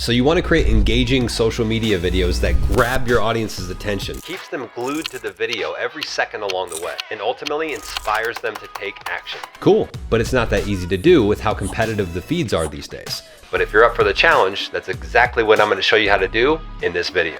So you want to create engaging social media videos that grab your audience's attention, keeps them glued to the video every second along the way, and ultimately inspires them to take action. Cool, but it's not that easy to do with how competitive the feeds are these days. But if you're up for the challenge, that's exactly what I'm going to show you how to do in this video.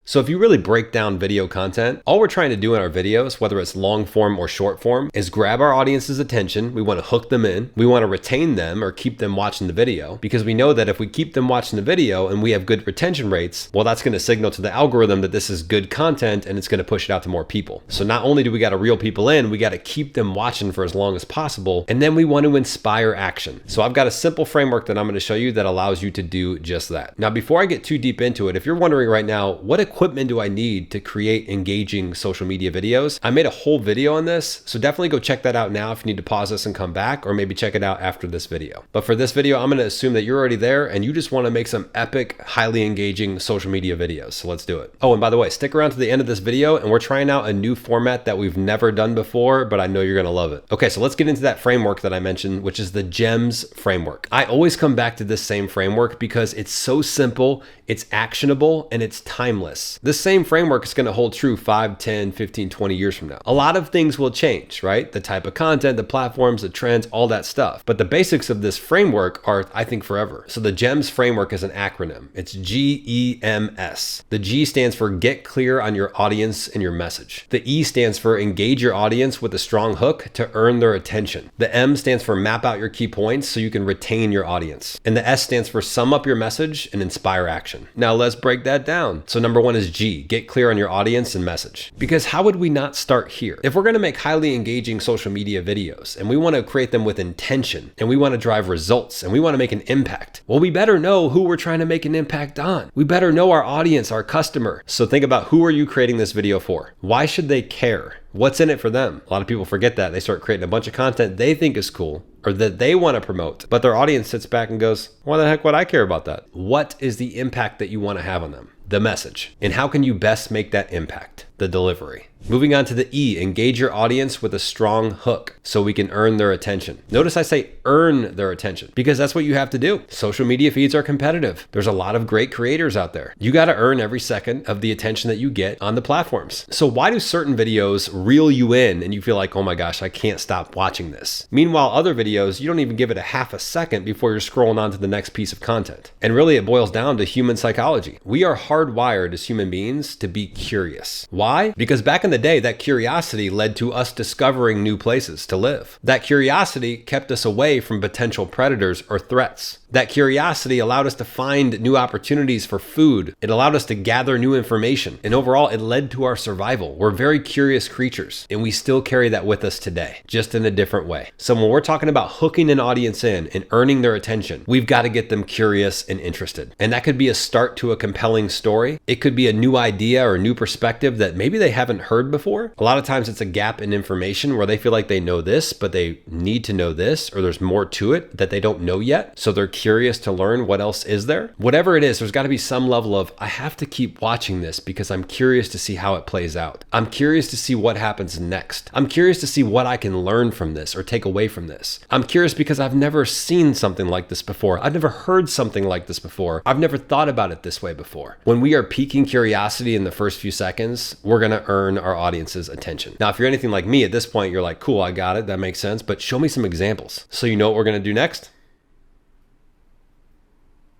So if you really break down video content, all we're trying to do in our videos, whether it's long form or short form, is grab our audience's attention. We want to hook them in. We want to retain them or keep them watching the video, because we know that if we keep them watching the video and we have good retention rates, well, that's going to signal to the algorithm that this is good content and it's going to push it out to more people. So not only do we got to reel people in, we got to keep them watching for as long as possible. And then we want to inspire action. So I've got a simple framework that I'm going to show you that allows you to do just that. Now, before I get too deep into it, if you're wondering right now, what equipment do I need to create engaging social media videos? I made a whole video on this, so definitely go check that out now if you need to pause this and come back, or maybe check it out after this video. But for this video, I'm going to assume that you're already there and you just want to make some epic, highly engaging social media videos. So let's do it. Oh, and by the way, stick around to the end of this video and we're trying out a new format that we've never done before, but I know you're going to love it. Okay, so let's get into that framework that I mentioned, which is the G.E.M.S framework. I always come back to this same framework because it's so simple, it's actionable, and it's timeless. This same framework is going to hold true 5, 10, 15, 20 years from now. A lot of things will change, right? The type of content, the platforms, the trends, all that stuff. But the basics of this framework are, I think, forever. So the G.E.M.S framework is an acronym. It's G.E.M.S. The G stands for get clear on your audience and your message. The E stands for engage your audience with a strong hook to earn their attention. The M stands for map out your key points so you can retain your audience. And the S stands for sum up your message and inspire action. Now let's break that down. So number one is G, get clear on your audience and message. Because how would we not start here? If we're going to make highly engaging social media videos and we want to create them with intention and we want to drive results and we want to make an impact, well, we better know who we're trying to make an impact on. We better know our audience, our customer. So think about, who are you creating this video for? Why should they care? What's in it for them? A lot of people forget that. They start creating a bunch of content they think is cool or that they want to promote, but their audience sits back and goes, why the heck would I care about that? What is the impact that you want to have on them? The message. And how can you best make that impact? The delivery. Moving on to the E, engage your audience with a strong hook so we can earn their attention. Notice I say earn their attention because that's what you have to do. Social media feeds are competitive. There's a lot of great creators out there. You got to earn every second of the attention that you get on the platforms. So why do certain videos reel you in and you feel like, oh my gosh, I can't stop watching this? Meanwhile, other videos, you don't even give it a half a second before you're scrolling on to the next piece of content. And really it boils down to human psychology. We are hardwired as human beings to be curious. Why? Because back in the day, that curiosity led to us discovering new places to live. That curiosity kept us away from potential predators or threats. That curiosity allowed us to find new opportunities for food. It allowed us to gather new information. And overall, it led to our survival. We're very curious creatures, and we still carry that with us today, just in a different way. So when we're talking about hooking an audience in and earning their attention, we've got to get them curious and interested. And that could be a start to a compelling story. It could be a new idea or a new perspective that maybe they haven't heard before. A lot of times it's a gap in information where they feel like they know this, but they need to know this, or there's more to it that they don't know yet. So they're curious to learn what else is there. Whatever it is, there's got to be some level of, I have to keep watching this because I'm curious to see how it plays out. I'm curious to see what happens next. I'm curious to see what I can learn from this or take away from this. I'm curious because I've never seen something like this before. I've never heard something like this before. I've never thought about it this way before. When we are piquing curiosity in the first few seconds, we're going to earn our audience's attention. Now, if you're anything like me at this point, you're like, cool, I got it. That makes sense. But show me some examples. So you know what we're going to do next?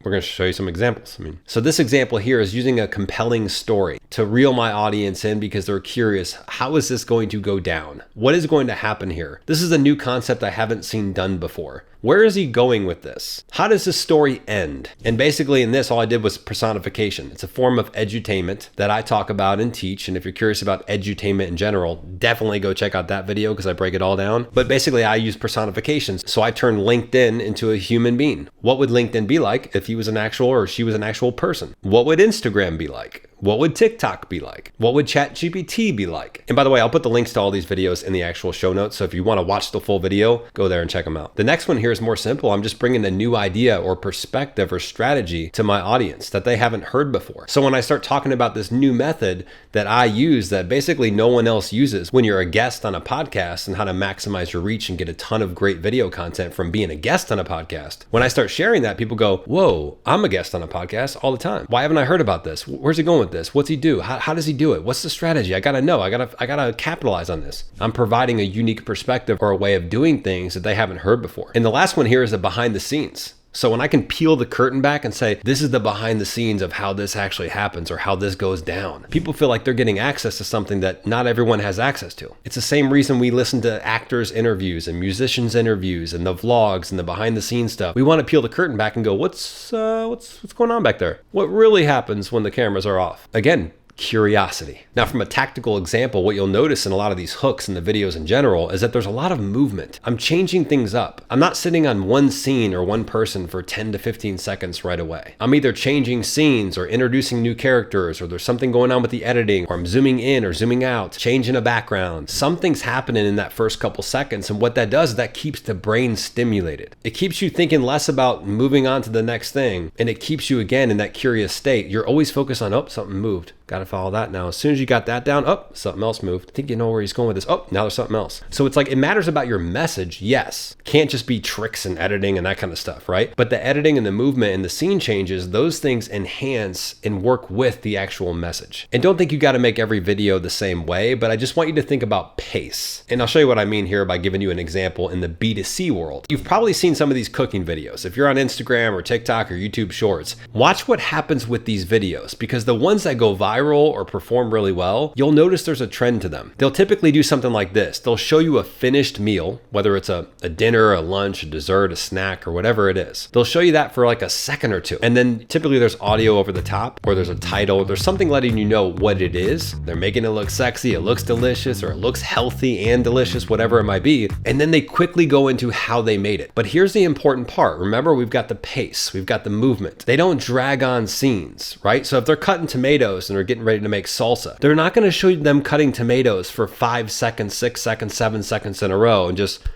We're going to show you some examples. So this example here is using a compelling story to reel my audience in because they're curious. How is this going to go down? What is going to happen here? This is a new concept I haven't seen done before. Where is he going with this? How does this story end? And basically in this, all I did was personification. It's a form of edutainment that I talk about and teach. And if you're curious about edutainment in general, definitely go check out that video because I break it all down. But basically I use personifications. So I turn LinkedIn into a human being. What would LinkedIn be like if he was an actual or she was an actual person? What would Instagram be like? What would TikTok be like? What would ChatGPT be like? And by the way, I'll put the links to all these videos in the actual show notes. So if you want to watch the full video, go there and check them out. The next one here is more simple. I'm just bringing a new idea or perspective or strategy to my audience that they haven't heard before. So when I start talking about this new method that I use that basically no one else uses when you're a guest on a podcast and how to maximize your reach and get a ton of great video content from being a guest on a podcast, when I start sharing that, people go, whoa, I'm a guest on a podcast all the time. Why haven't I heard about this? Where's he going with this? What's he do? How does he do it? What's the strategy? I gotta know. I gotta capitalize on this. I'm providing a unique perspective or a way of doing things that they haven't heard before. And the last one here is the behind the scenes. So when I can peel the curtain back and say, this is the behind the scenes of how this actually happens or how this goes down, people feel like they're getting access to something that not everyone has access to. It's the same reason we listen to actors' interviews and musicians' interviews and the vlogs and the behind the scenes stuff. We want to peel the curtain back and go, what's going on back there? What really happens when the cameras are off? Again, curiosity. Now, from a tactical example, what you'll notice in a lot of these hooks in the videos in general is that there's a lot of movement. I'm changing things up. I'm not sitting on one scene or one person for 10 to 15 seconds right away. I'm either changing scenes or introducing new characters, or there's something going on with the editing, or I'm zooming in or zooming out, changing a background. Something's happening in that first couple seconds, and what that does is that keeps the brain stimulated. It keeps you thinking less about moving on to the next thing, and it keeps you again in that curious state. You're always focused on, oh, something moved. Got to follow that now. As soon as you got that down, oh, something else moved. I think you know where he's going with this. Oh, now there's something else. So it's like, it matters about your message. Yes. Can't just be tricks and editing and that kind of stuff, right? But the editing and the movement and the scene changes, those things enhance and work with the actual message. And don't think you got to make every video the same way, but I just want you to think about pace. And I'll show you what I mean here by giving you an example in the B2C world. You've probably seen some of these cooking videos. If you're on Instagram or TikTok or YouTube Shorts, watch what happens with these videos, because the ones that go viral or perform really well, you'll notice there's a trend to them. They'll typically do something like this. They'll show you a finished meal, whether it's a dinner, a lunch, a dessert, a snack, or whatever it is. They'll show you that for like a second or two. And then typically there's audio over the top, or there's a title, there's something letting you know what it is. They're making it look sexy, it looks delicious, or it looks healthy and delicious, whatever it might be. And then they quickly go into how they made it. But here's the important part. Remember, we've got the pace, we've got the movement. They don't drag on scenes, right? So if they're cutting tomatoes and they're getting ready to make salsa, they're not going to show you them cutting tomatoes for 5 seconds, 6 seconds, 7 seconds in a row and just,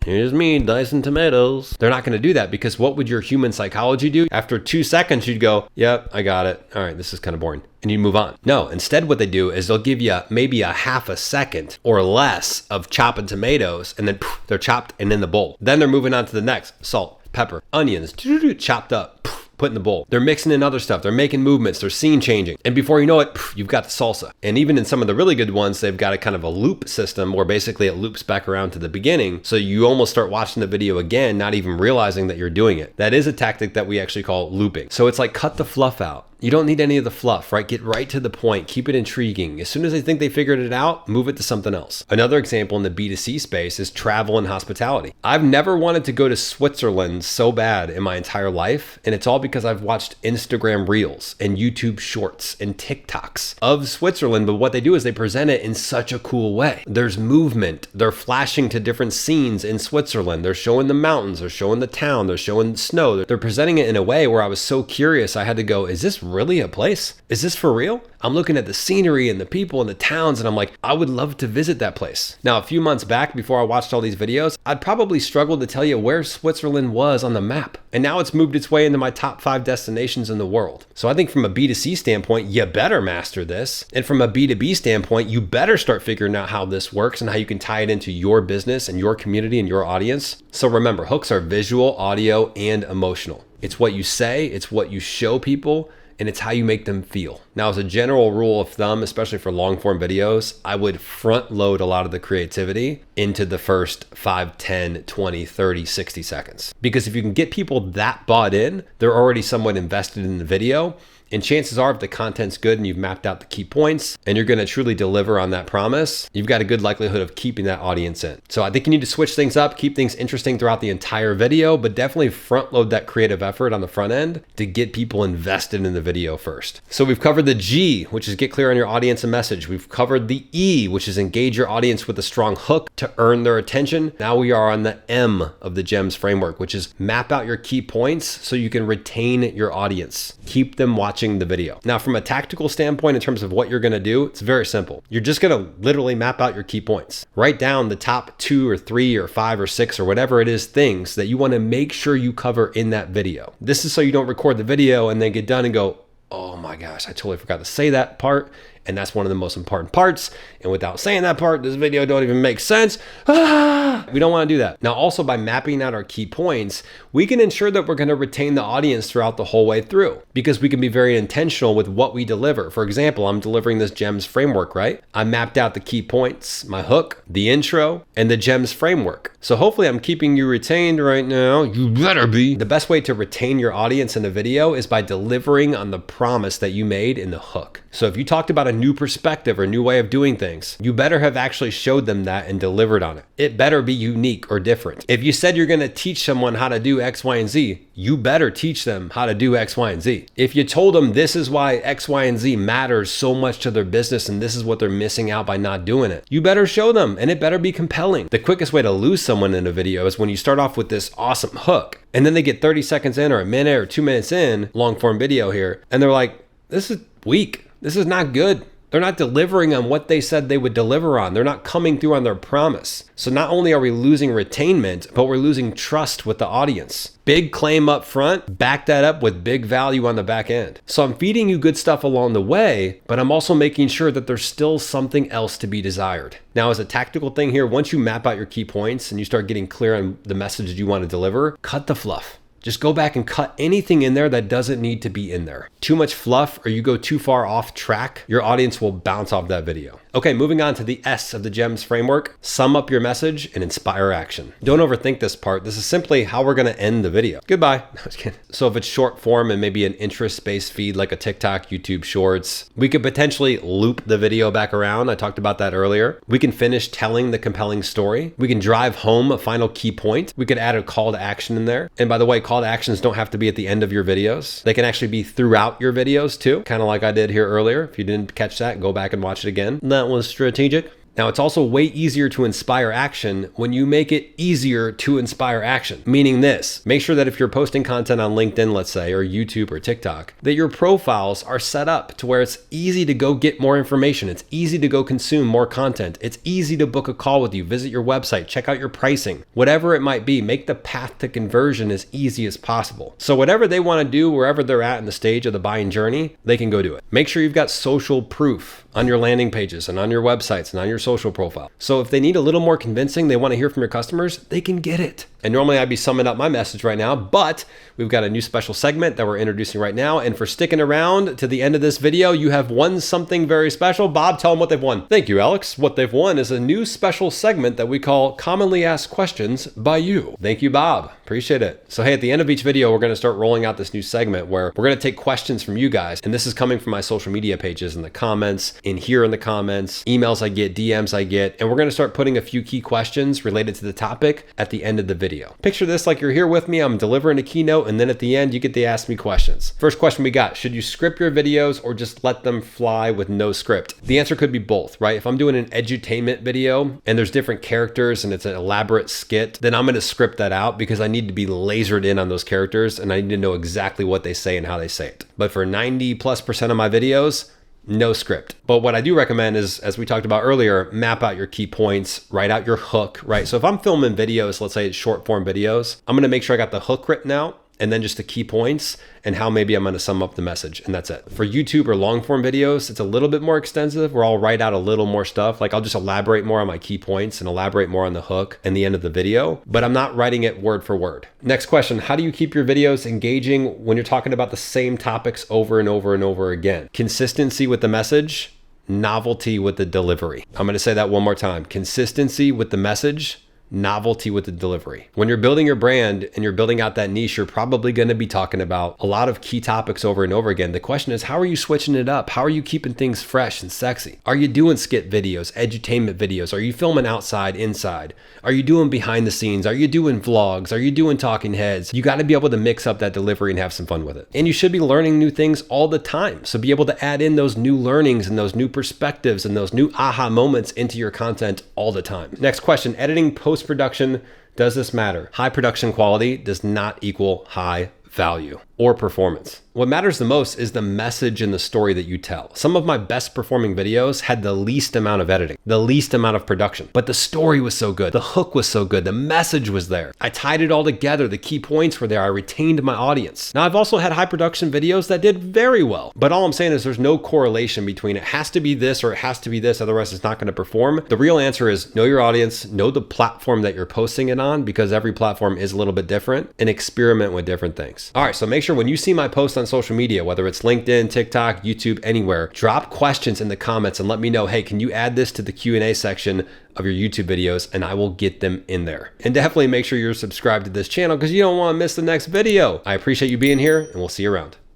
here's me dicing tomatoes. They're not going to do that, because what would your human psychology do? After 2 seconds, you'd go, yep, I got it. All right, this is kind of boring. And you move on. No, instead what they do is they'll give you maybe a half a second or less of chopping tomatoes, and then they're chopped and in the bowl. Then they're moving on to the next. Salt, pepper, onions, chopped up, put in the bowl. They're mixing in other stuff. They're making movements. They're scene changing. And before you know it, you've got the salsa. And even in some of the really good ones, they've got a kind of a loop system where basically it loops back around to the beginning. So you almost start watching the video again, not even realizing that you're doing it. That is a tactic that we actually call looping. So it's like, cut the fluff out. You don't need any of the fluff, right? Get right to the point. Keep it intriguing. As soon as they think they figured it out, move it to something else. Another example in the B2C space is travel and hospitality. I've never wanted to go to Switzerland so bad in my entire life, and it's all because I've watched Instagram Reels and YouTube Shorts and TikToks of Switzerland, but what they do is they present it in such a cool way. There's movement. They're flashing to different scenes in Switzerland. They're showing the mountains. They're showing the town. They're showing the snow. They're presenting it in a way where I was so curious, I had to go, is this really a place? Is this for real? I'm looking at the scenery and the people and the towns, and I'm like, I would love to visit that place. Now, a few months back, before I watched all these videos, I'd probably struggle to tell you where Switzerland was on the map. And now it's moved its way into my top 5 destinations in the world. So I think from a B2C standpoint, you better master this. And from a B2B standpoint, you better start figuring out how this works and how you can tie it into your business and your community and your audience. So remember, hooks are visual, audio, and emotional. It's what you say, it's what you show people, and it's how you make them feel. Now, as a general rule of thumb, especially for long form videos, I would front load a lot of the creativity into the first 5, 10, 20, 30, 60 seconds. Because if you can get people that bought in, they're already somewhat invested in the video. And chances are, if the content's good and you've mapped out the key points and you're going to truly deliver on that promise, you've got a good likelihood of keeping that audience in. So I think you need to switch things up, keep things interesting throughout the entire video, but definitely front load that creative effort on the front end to get people invested in the video first. So we've covered the G, which is get clear on your audience and message. We've covered the E, which is engage your audience with a strong hook to earn their attention. Now we are on the M of the G.E.M.S framework, which is map out your key points so you can retain your audience. Keep them watching the video. Now, from a tactical standpoint, in terms of what you're gonna do, it's very simple. You're just gonna literally map out your key points. Write down the top 2 or 3 or 5 or 6 or whatever it is things that you wanna make sure you cover in that video. This is so you don't record the video and then get done and go, oh my gosh, I totally forgot to say that part. And that's one of the most important parts. And without saying that part, this video don't even make sense. We don't want to do that. Now, also by mapping out our key points, we can ensure that we're going to retain the audience throughout the whole way through, because we can be very intentional with what we deliver. For example, I'm delivering this G.E.M.S framework, right? I mapped out the key points, my hook, the intro, and the G.E.M.S framework. So hopefully I'm keeping you retained right now. You better be. The best way to retain your audience in a video is by delivering on the promise that you made in the hook. So if you talked about a new perspective or new way of doing things, you better have actually showed them that and delivered on it. It better be unique or different. If you said you're going to teach someone how to do X, Y, and Z, you better teach them how to do X, Y, and Z. If you told them this is why X, Y, and Z matters so much to their business and this is what they're missing out by not doing it, you better show them, and it better be compelling. The quickest way to lose someone in a video is when you start off with this awesome hook and then they get 30 seconds in or a minute or 2 minutes in, long form video here, and they're like, this is weak. This is not good. They're not delivering on what they said they would deliver on. They're not coming through on their promise. So not only are we losing retainment, but we're losing trust with the audience. Big claim up front, back that up with big value on the back end. So I'm feeding you good stuff along the way, but I'm also making sure that there's still something else to be desired. Now, as a tactical thing here, once you map out your key points and you start getting clear on the message you want to deliver, cut the fluff. Just go back and cut anything in there that doesn't need to be in there. Too much fluff or you go too far off track, your audience will bounce off that video. Okay, moving on to the S of the G.E.M.S framework. Sum up your message and inspire action. Don't overthink this part. This is simply how we're gonna end the video. Goodbye. No, just kidding. So if it's short form and maybe an interest-based feed like a TikTok, YouTube Shorts, we could potentially loop the video back around. I talked about that earlier. We can finish telling the compelling story. We can drive home a final key point. We could add a call to action in there. And by the way, call to actions don't have to be at the end of your videos. They can actually be throughout your videos too, kind of like I did here earlier. If you didn't catch that, go back and watch it again. That was strategic. Now, it's also way easier to inspire action when you make it easier to inspire action. Meaning this, make sure that if you're posting content on LinkedIn, let's say, or YouTube or TikTok, that your profiles are set up to where it's easy to go get more information. It's easy to go consume more content. It's easy to book a call with you, visit your website, check out your pricing, whatever it might be, make the path to conversion as easy as possible. So whatever they want to do, wherever they're at in the stage of the buying journey, they can go do it. Make sure you've got social proof on your landing pages and on your websites and on your social profile. So if they need a little more convincing, they want to hear from your customers, they can get it. And normally I'd be summing up my message right now, but we've got a new special segment that we're introducing right now. And for sticking around to the end of this video, you have won something very special. Bob, tell them what they've won. Thank you, Alex. What they've won is a new special segment that we call Commonly Asked Questions by You. Thank you, Bob. Appreciate it. So hey, at the end of each video, we're going to start rolling out this new segment where we're going to take questions from you guys. And this is coming from my social media pages in the comments, in here in the comments, emails I get, DMs I get, and we're going to start putting a few key questions related to the topic at the end of the video. Picture this like you're here with me, I'm delivering a keynote, and then at the end, you get to ask me questions. First question we got, should you script your videos or just let them fly with no script? The answer could be both, right? If I'm doing an edutainment video and there's different characters and it's an elaborate skit, then I'm going to script that out because I need to be lasered in on those characters and I need to know exactly what they say and how they say it. But for 90+% of my videos, no script. But what I do recommend is, as we talked about earlier, map out your key points, write out your hook, right? So if I'm filming videos, let's say it's short form videos, I'm gonna make sure I got the hook written out and then just the key points and how maybe I'm gonna sum up the message, and that's it. For YouTube or long form videos, it's a little bit more extensive where I'll write out a little more stuff. Like I'll just elaborate more on my key points and elaborate more on the hook and the end of the video, but I'm not writing it word for word. Next question, how do you keep your videos engaging when you're talking about the same topics over and over and over again? Consistency with the message, novelty with the delivery. I'm gonna say that one more time. Consistency with the message, novelty with the delivery. When you're building your brand and you're building out that niche, you're probably going to be talking about a lot of key topics over and over again. The question is, how are you switching it up? How are you keeping things fresh and sexy? Are you doing skit videos, edutainment videos? Are you filming outside, inside? Are you doing behind the scenes? Are you doing vlogs? Are you doing talking heads? You got to be able to mix up that delivery and have some fun with it. And you should be learning new things all the time. So be able to add in those new learnings and those new perspectives and those new aha moments into your content all the time. Next question, editing, post-production, does this matter? High production quality does not equal high value or performance. What matters the most is the message and the story that you tell. Some of my best performing videos had the least amount of editing, the least amount of production, but the story was so good. The hook was so good. The message was there. I tied it all together. The key points were there. I retained my audience. Now, I've also had high production videos that did very well, but all I'm saying is there's no correlation between it has to be this or it has to be this, otherwise it's not going to perform. The real answer is know your audience, know the platform that you're posting it on, because every platform is a little bit different, and experiment with different things. All right, so make sure when you see my post on social media, whether it's LinkedIn, TikTok, YouTube, anywhere, drop questions in the comments and let me know, hey, can you add this to the Q&A section of your YouTube videos, and I will get them in there. And definitely make sure you're subscribed to this channel because you don't want to miss the next video. I appreciate you being here, and we'll see you around.